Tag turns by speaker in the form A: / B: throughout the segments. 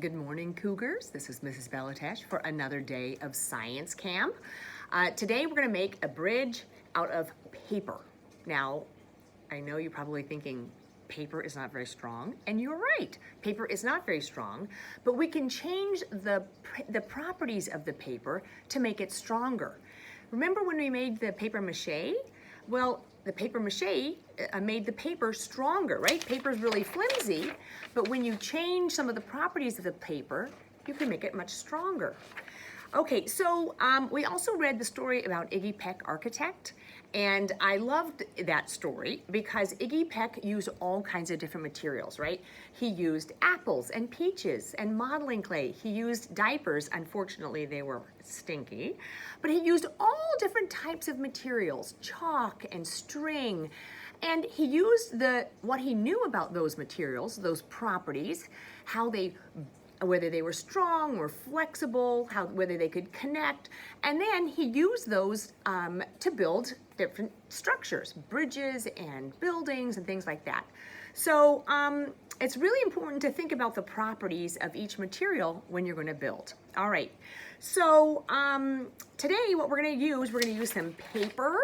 A: Good morning, Cougars. This is Mrs. Belatesh for another day of science camp. Today we're going to make a bridge out of paper. Now, I know you're probably thinking paper is not very strong, and you're right. Paper is not very strong, but we can change the properties of the paper to make it stronger. Remember when we made the paper mache? Well, the paper mache made the paper stronger, right? Paper is really flimsy, but when you change some of the properties of the paper, you can make it much stronger. Okay, so we also read the story about Iggy Peck, architect, and I loved that story because Iggy Peck used all kinds of different materials, right? He used apples and peaches and modeling clay. He used diapers. Unfortunately, they were stinky, but he used all different types of materials, chalk and string, and he used what he knew about those materials, those properties, whether they were strong or flexible, whether they could connect, and then he used those to build different structures, bridges and buildings and things like that. So it's really important to think about the properties of each material when you're going to build. All right, so today what we're going to use some paper,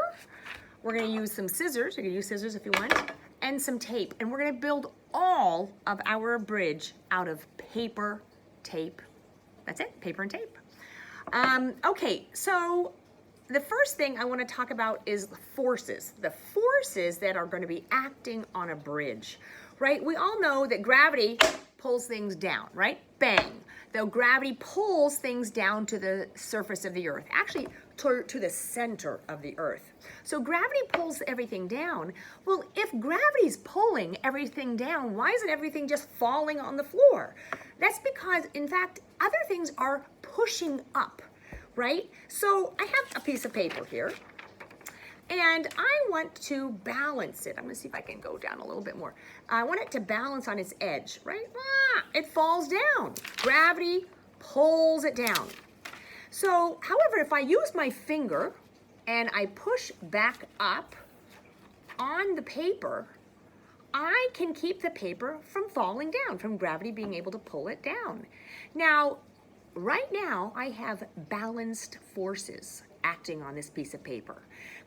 A: we're going to use some scissors, you can use scissors if you want, and some tape, and we're going to build all of our bridge out of paper, tape. That's it, paper and tape. Okay, so the first thing I want to talk about is the forces that are going to be acting on a bridge, right? We all know that gravity pulls things down, right? Bang. Though gravity pulls things down to the surface of the earth, actually to the center of the earth. So gravity pulls everything down. Well, if gravity's pulling everything down, why isn't everything just falling on the floor? That's because, in fact, other things are pushing up, right? So I have a piece of paper here, and I want to balance it. I'm gonna see if I can go down a little bit more. I want it to balance on its edge, right? It falls down. Gravity pulls it down. So, however, if I use my finger and I push back up on the paper, I can keep the paper from falling down, from gravity being able to pull it down. Now, right now, I have balanced forces acting on this piece of paper.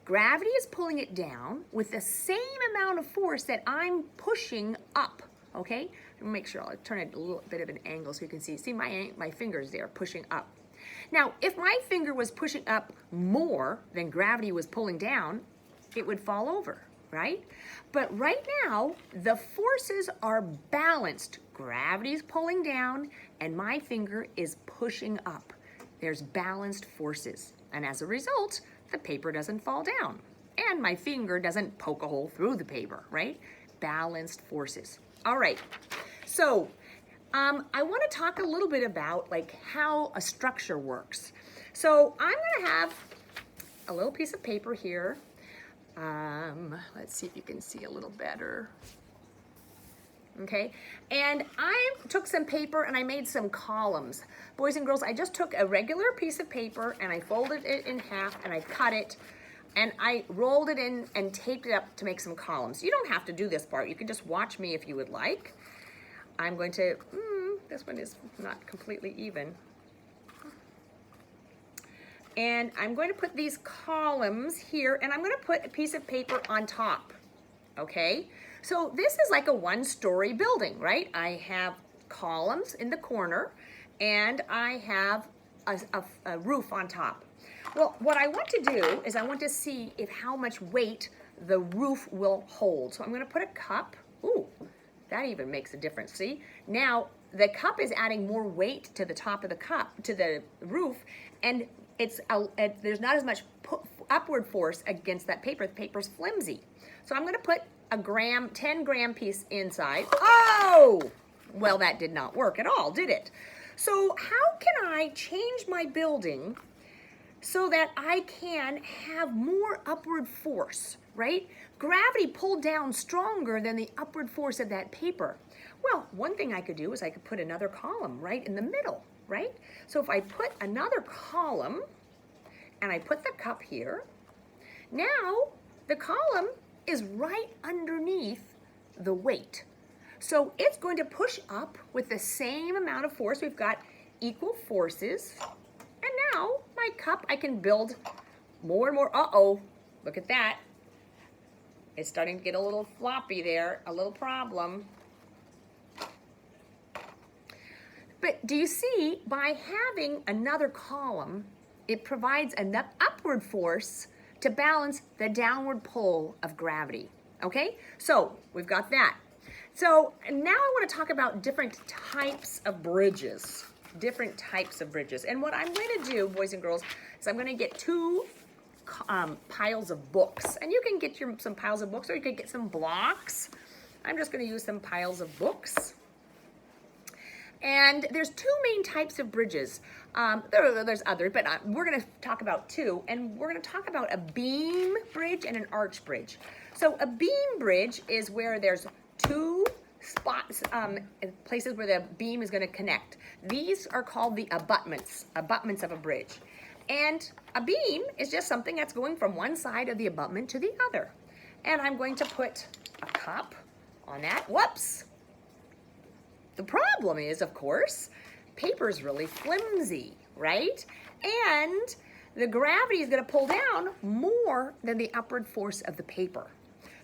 A: Gravity is pulling it down with the same amount of force that I'm pushing up, okay? Make sure I'll turn it a little bit of an angle so you can see. See my fingers there pushing up. Now, if my finger was pushing up more than gravity was pulling down, it would fall over, right? But right now, the forces are balanced. Gravity's pulling down and my finger is pushing up. There's balanced forces. And as a result, the paper doesn't fall down. And my finger doesn't poke a hole through the paper, right? Balanced forces. All right, so I want to talk a little bit about how a structure works. So I'm going to have a little piece of paper here. Let's see if you can see a little better. Okay, and I took some paper and I made some columns. Boys and girls, I just took a regular piece of paper and I folded it in half and I cut it and I rolled it in and taped it up to make some columns. You don't have to do this part. You can just watch me if you would like. I'm going to, this one is not completely even. And I'm going to put these columns here and I'm going to put a piece of paper on top, okay? So this is like a one-story building, right? I have columns in the corner and I have a roof on top. Well, what I want to do is I want to see how much weight the roof will hold. So I'm going to put a cup. Ooh, that even makes a difference. See? Now, the cup is adding more weight to the top of the cup, to the roof, and there's not as much upward force against that paper. The paper's flimsy. So I'm going to put a 10-gram piece inside. Oh! Well, that did not work at all, did it? So how can I change my building so that I can have more upward force, right? Gravity pulled down stronger than the upward force of that paper. Well, one thing I could do is I could put another column right in the middle, right? So if I put another column and I put the cup here, now the column is right underneath the weight. So it's going to push up with the same amount of force. We've got equal forces. And now my cup, I can build more and more. Uh-oh, look at that. It's starting to get a little floppy there, a little problem. But do you see, by having another column, it provides enough upward force to balance the downward pull of gravity, okay? So we've got that. So now I want to talk about different types of bridges. Different types of bridges. And what I'm going to do, boys and girls, is I'm going to get two piles of books. And you can get some piles of books, or you could get some blocks. I'm just going to use some piles of books. And there's two main types of bridges. There's others, but we're going to talk about two. And we're going to talk about a beam bridge and an arch bridge. So a beam bridge is where there's two spots, places where the beam is going to connect. These are called the abutments of a bridge. And a beam is just something that's going from one side of the abutment to the other. And I'm going to put a cup on that. Whoops! The problem is, of course, paper is really flimsy, right? And the gravity is going to pull down more than the upward force of the paper.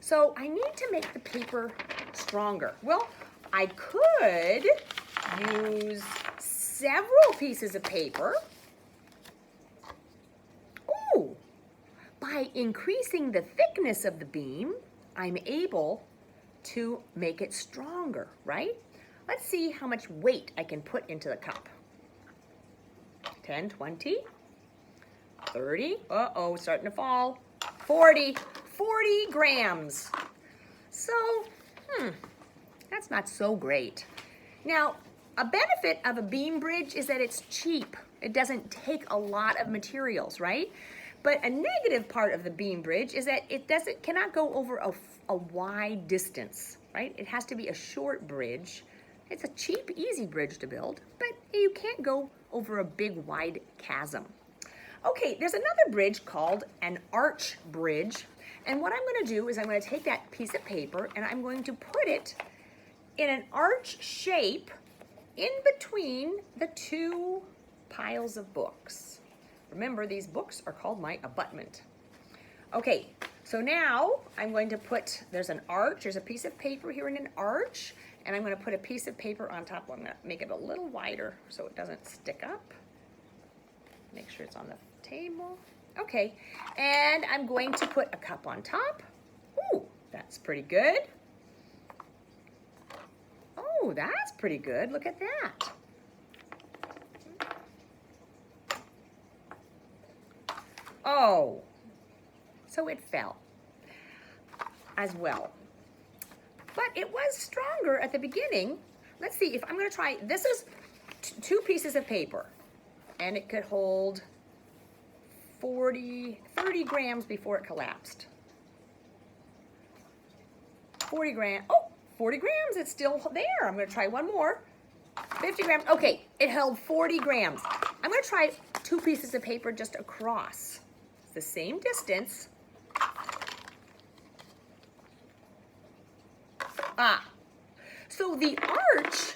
A: So I need to make the paper stronger. Well, I could use several pieces of paper. Ooh, by increasing the thickness of the beam, I'm able to make it stronger, right? Let's see how much weight I can put into the cup. 10, 20, 30, uh-oh, it's starting to fall. 40 grams. So, that's not so great. Now, a benefit of a beam bridge is that it's cheap. It doesn't take a lot of materials, right? But a negative part of the beam bridge is that it cannot go over a wide distance, right? It has to be a short bridge. It's a cheap, easy bridge to build, but you can't go over a big, wide chasm. Okay, there's another bridge called an arch bridge. And what I'm going to do is I'm going to take that piece of paper and I'm going to put it in an arch shape in between the two piles of books. Remember, these books are called my abutment. Okay, so now I'm going to put, there's an arch, there's a piece of paper here in an arch, and I'm going to put a piece of paper on top. I'm going to make it a little wider so it doesn't stick up. Make sure it's on the table. Okay, and I'm going to put a cup on top. Ooh, that's pretty good. Oh, that's pretty good. Look at that. Oh, so it fell as well. But it was stronger at the beginning. Let's see if I'm going to try. This is two pieces of paper, and it could hold 30 grams before it collapsed. 40 grams. Oh, 40 grams. It's still there. I'm going to try one more. 50 grams. Okay, it held 40 grams. I'm going to try two pieces of paper just across. It's the same distance. So the arch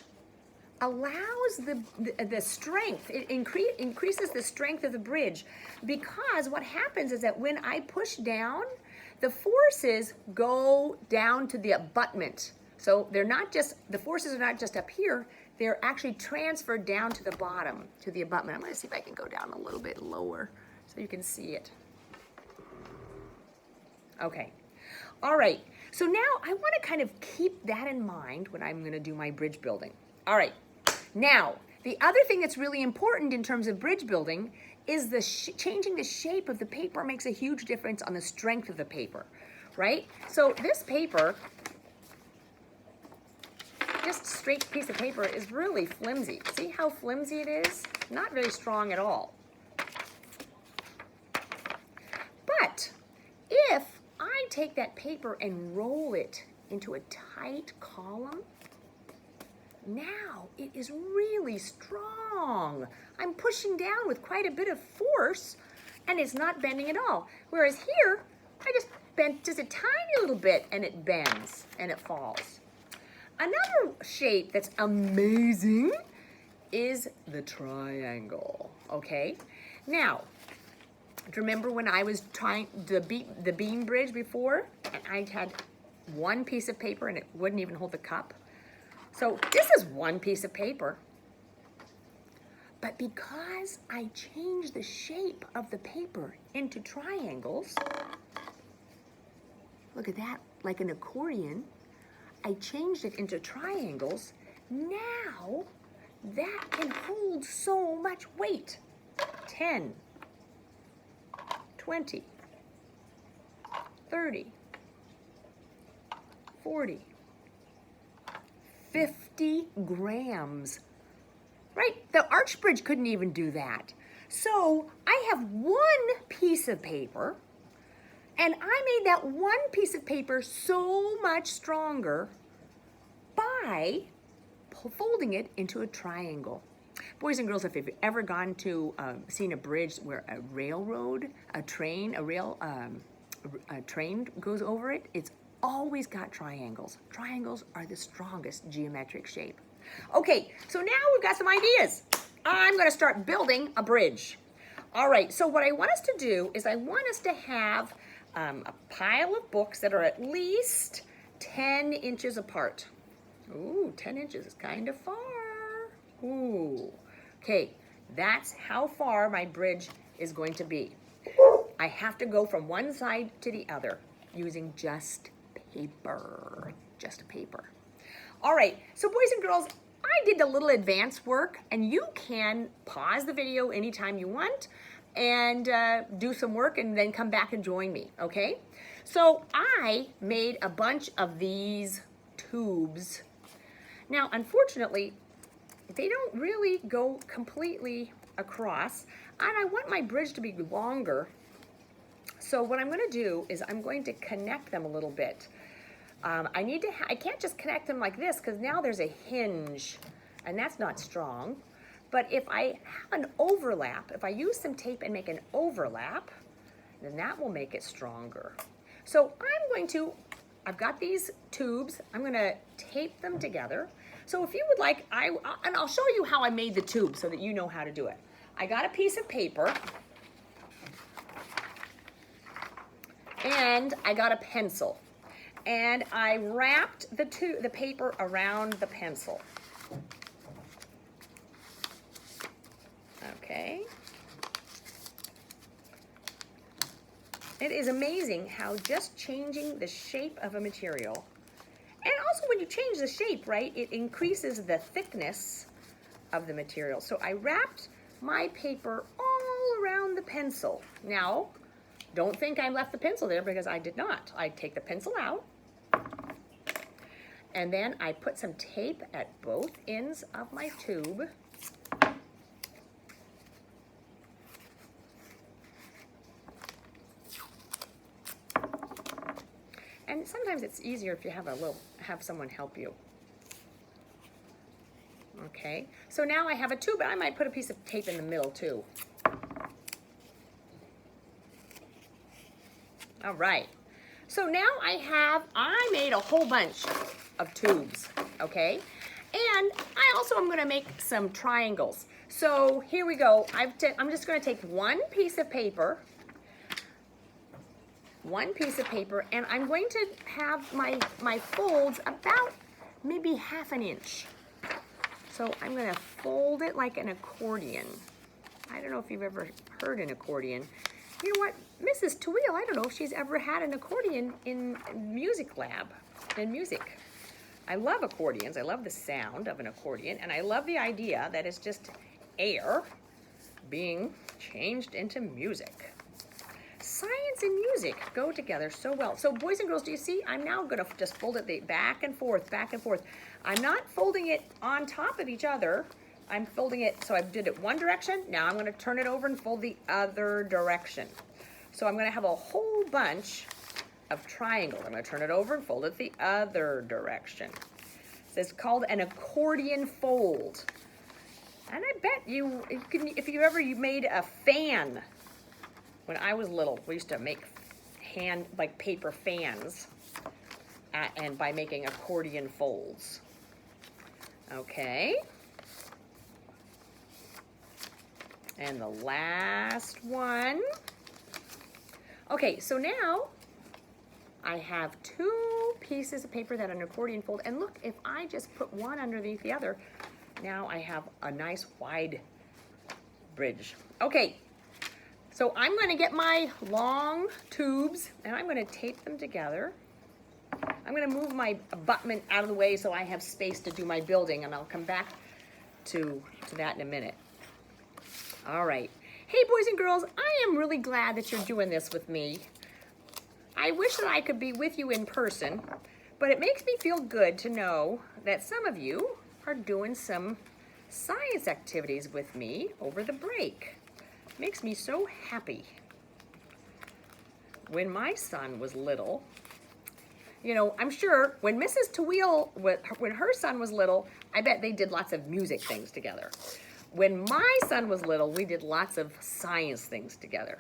A: allows the strength, it increases the strength of the bridge, because what happens is that when I push down, the forces go down to the abutment. So they're not just, the forces are not just up here, they're actually transferred down to the bottom, to the abutment. I'm going to see if I can go down a little bit lower so you can see it. Okay. All right. So now I want to kind of keep that in mind when I'm going to do my bridge building. All right. Now, the other thing that's really important in terms of bridge building is changing the shape of the paper makes a huge difference on the strength of the paper, right? So this paper, just straight piece of paper, is really flimsy. See how flimsy it is? Not very strong at all. But if I take that paper and roll it into a tight column, now it is really strong. I'm pushing down with quite a bit of force and it's not bending at all. Whereas here, I just bent just a tiny little bit and it bends and it falls. Another shape that's amazing is the triangle, okay? Now, do you remember when I was trying the bean bridge before, and I had one piece of paper and it wouldn't even hold the cup? So this is one piece of paper, but because I changed the shape of the paper into triangles, look at that, like an accordion, I changed it into triangles. Now that can hold so much weight. 10, 20, 30, 40, 50 grams. Right? The arch bridge couldn't even do that. So I have one piece of paper, and I made that one piece of paper so much stronger by folding it into a triangle. Boys and girls, if you've ever gone to seen a bridge where a railroad, a train goes over it, it's always got triangles. Triangles are the strongest geometric shape. Okay, so now we've got some ideas. I'm going to start building a bridge. All right, so what I want us to do is I want us to have a pile of books that are at least 10 inches apart. Ooh, 10 inches is kind of far. Ooh, okay, that's how far my bridge is going to be. I have to go from one side to the other using just paper, All right, so boys and girls, I did a little advanced work, and you can pause the video anytime you want and do some work and then come back and join me, okay? So I made a bunch of these tubes. Now, unfortunately, they don't really go completely across, and I want my bridge to be longer. So what I'm going to do is I'm going to connect them a little bit. I can't just connect them like this because now there's a hinge, and that's not strong. But if I have an overlap, if I use some tape and make an overlap, then that will make it stronger. So I've got these tubes, I'm gonna tape them together. So if you would like, and I'll show you how I made the tube so that you know how to do it. I got a piece of paper, and I got a pencil. And I wrapped the paper around the pencil. Okay. It is amazing how just changing the shape of a material, and also when you change the shape, right, it increases the thickness of the material. So I wrapped my paper all around the pencil. Now, don't think I left the pencil there because I did not. I take the pencil out, and then I put some tape at both ends of my tube. And sometimes it's easier if you have someone help you. Okay, so now I have a tube, and I might put a piece of tape in the middle too. All right, so now I made a whole bunch of tubes, okay? And I also am gonna make some triangles. So here we go. I'm just gonna take one piece of paper, and I'm going to have my folds about maybe ½ an inch. So I'm gonna fold it like an accordion. I don't know if you've ever heard an accordion. You know what, Mrs. Tawil, I don't know if she's ever had an accordion in music lab, in music. I love accordions, I love the sound of an accordion, and I love the idea that it's just air being changed into music. Science and music go together so well. So boys and girls, do you see? I'm now gonna just fold it back and forth, back and forth. I'm not folding it on top of each other. I'm folding it, so I did it one direction. Now I'm gonna turn it over and fold the other direction. So I'm gonna have a whole bunch of triangles. I'm gonna turn it over and fold it the other direction. So it's called an accordion fold. And I bet you made a fan. When I was little, we used to make paper fans, and by making accordion folds. Okay. And the last one. Okay, so now I have 2 pieces of paper that are an accordion fold. And look, if I just put one underneath the other, now I have a nice wide bridge. Okay, so I'm going to get my long tubes and I'm going to tape them together. I'm going to move my abutment out of the way so I have space to do my building, and I'll come back to that in a minute. All right. Hey, boys and girls, I am really glad that you're doing this with me. I wish that I could be with you in person, but it makes me feel good to know that some of you are doing some science activities with me over the break. It makes me so happy. When my son was little, you know, I'm sure when Mrs. Tawil, when her son was little, I bet they did lots of music things together. When my son was little, we did lots of science things together.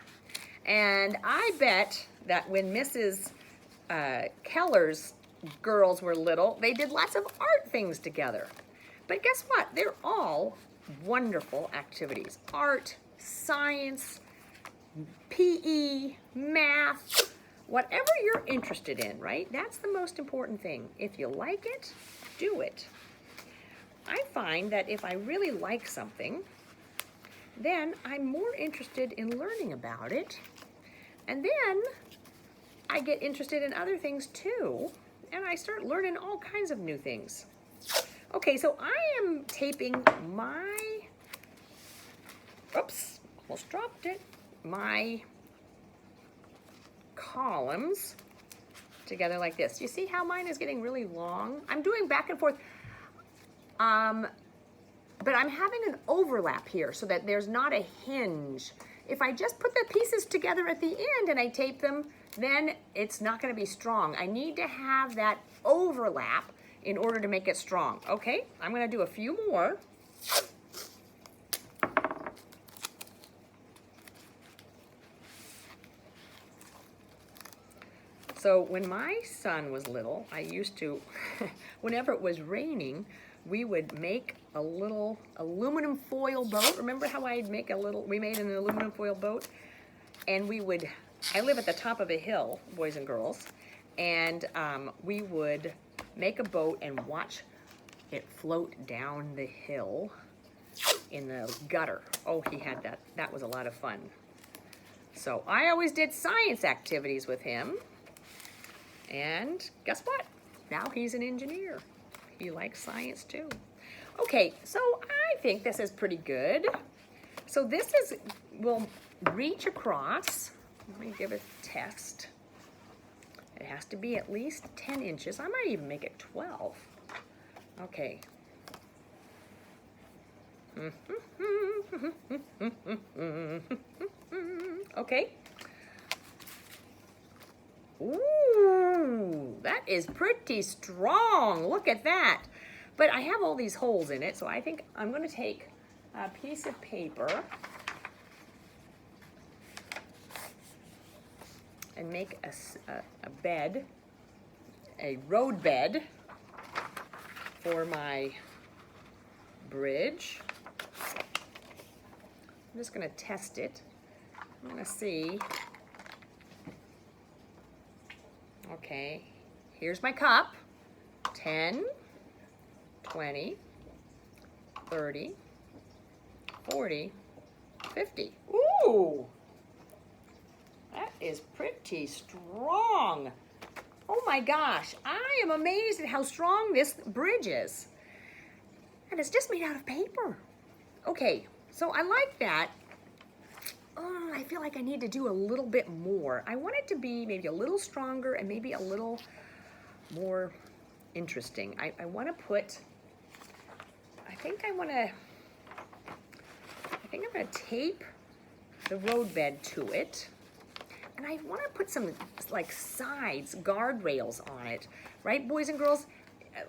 A: And I bet that when Mrs. Keller's girls were little, they did lots of art things together. But guess what? They're all wonderful activities. Art, science, PE, math, whatever you're interested in, right? That's the most important thing. If you like it, do it. I find that if I really like something, then I'm more interested in learning about it. And then I get interested in other things too, and I start learning all kinds of new things. Okay, so I am taping my, oops, almost dropped it, my columns together like this. You see how mine is getting really long? I'm doing back and forth. But I'm having an overlap here so that there's not a hinge. If I just put the pieces together at the end and I tape them, then it's not going to be strong. I need to have that overlap in order to make it strong. Okay, I'm going to do a few more. So when my son was little, I used to, whenever it was raining, we would make a little aluminum foil boat. Remember how we made an aluminum foil boat? And I live at the top of a hill, boys and girls, and we would make a boat and watch it float down the hill in the gutter. Oh, he had that. That was a lot of fun. So I always did science activities with him. And guess what? Now he's an engineer. He likes science too. Okay, so I think this is pretty good. So we'll reach across. Let me give it a test. It has to be at least 10 inches. I might even make it 12. Okay. Okay. Ooh, that is pretty strong. Look at that. But I have all these holes in it, so I think I'm going to take a piece of paper and make a bed, a road bed for my bridge. I'm just going to test it. I'm going to see. Okay, here's my cup. 10, 20, 30, 40, 50. Ooh, that is pretty strong. Oh my gosh, I am amazed at how strong this bridge is. And it's just made out of paper. Okay, so I like that. Oh, I feel like I need to do a little bit more. I want it to be maybe a little stronger and maybe a little more interesting. I want to put, I think I'm going to tape the road bed to it. And I want to put some like sides, guardrails on it, right, boys and girls?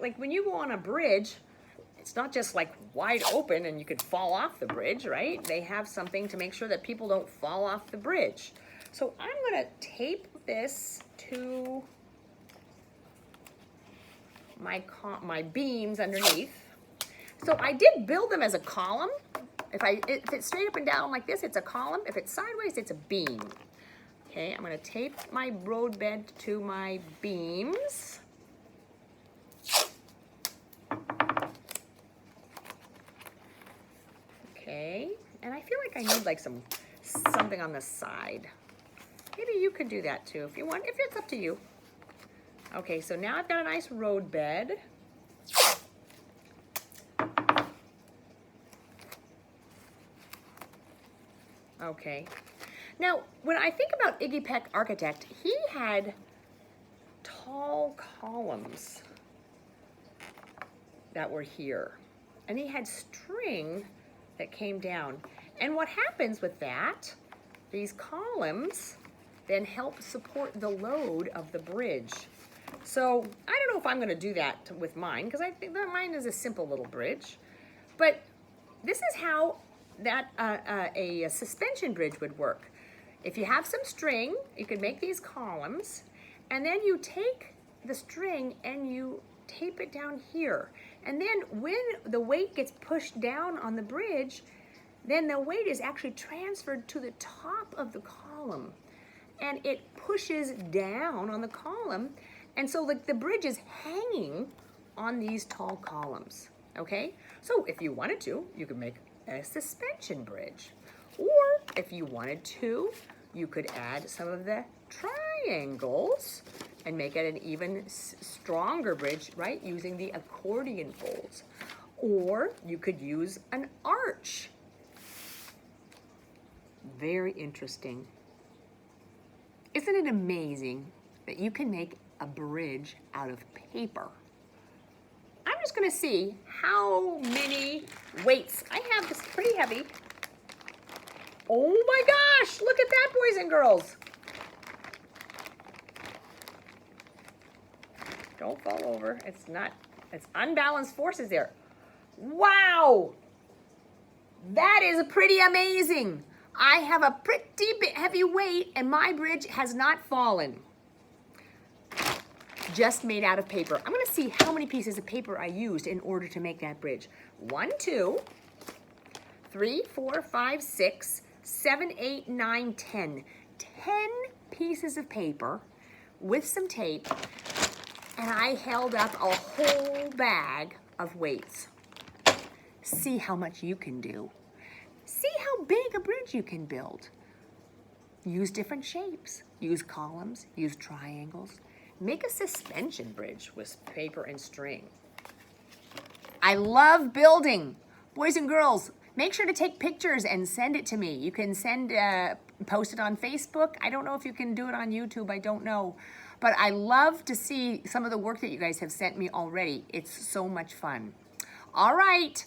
A: Like when you go on a bridge, it's not just like wide open and you could fall off the bridge, right? They have something to make sure that people don't fall off the bridge. So I'm going to tape this to my beams underneath. So I did build them as a column. If it's straight up and down like this, it's a column. If it's sideways, it's a beam. Okay, I'm gonna tape my road bed to my beams. Okay, and I feel like I need like something on the side. Maybe you could do that too if you want, if it's up to you. Okay, so now I've got a nice road bed. Okay. Now, when I think about Iggy Peck Architect, he had tall columns that were here. And he had string that came down. And what happens with that, these columns then help support the load of the bridge. So I don't know if I'm going to do that with mine, because I think that mine is a simple little bridge. But this is how that a suspension bridge would work. If you have some string, you could make these columns, and then you take the string and you tape it down here. And then when the weight gets pushed down on the bridge, then the weight is actually transferred to the top of the column. And it pushes down on the column. And so like the bridge is hanging on these tall columns, okay? So if you wanted to, you could make a suspension bridge. Or if you wanted to, you could add some of the triangles and make it an even stronger bridge, right? Using the accordion folds. Or you could use an arch. Very interesting. Isn't it amazing that you can make a bridge out of paper? I'm just gonna see how many weights. I have this pretty heavy. Oh my gosh, look at that, boys and girls. Don't fall over, it's unbalanced forces there. Wow, that is pretty amazing. I have a pretty heavy weight and my bridge has not fallen. Just made out of paper. I'm gonna see how many pieces of paper I used in order to make that bridge. 1, 2, 3, 4, 5, 6, 7, 8, 9, 10. 10 pieces of paper with some tape, and I held up a whole bag of weights. See how much you can do. See how big a bridge you can build. Use different shapes. Use columns, use triangles. Make a suspension bridge with paper and string. I love building. Boys and girls, make sure to take pictures and send it to me. You can post it on Facebook. I don't know if you can do it on YouTube, I don't know. But I love to see some of the work that you guys have sent me already. It's so much fun. All right,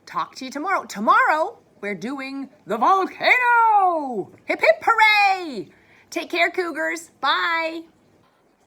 A: talk to you tomorrow. Tomorrow, we're doing the volcano. Hip, hip, hooray. Take care, Cougars. Bye.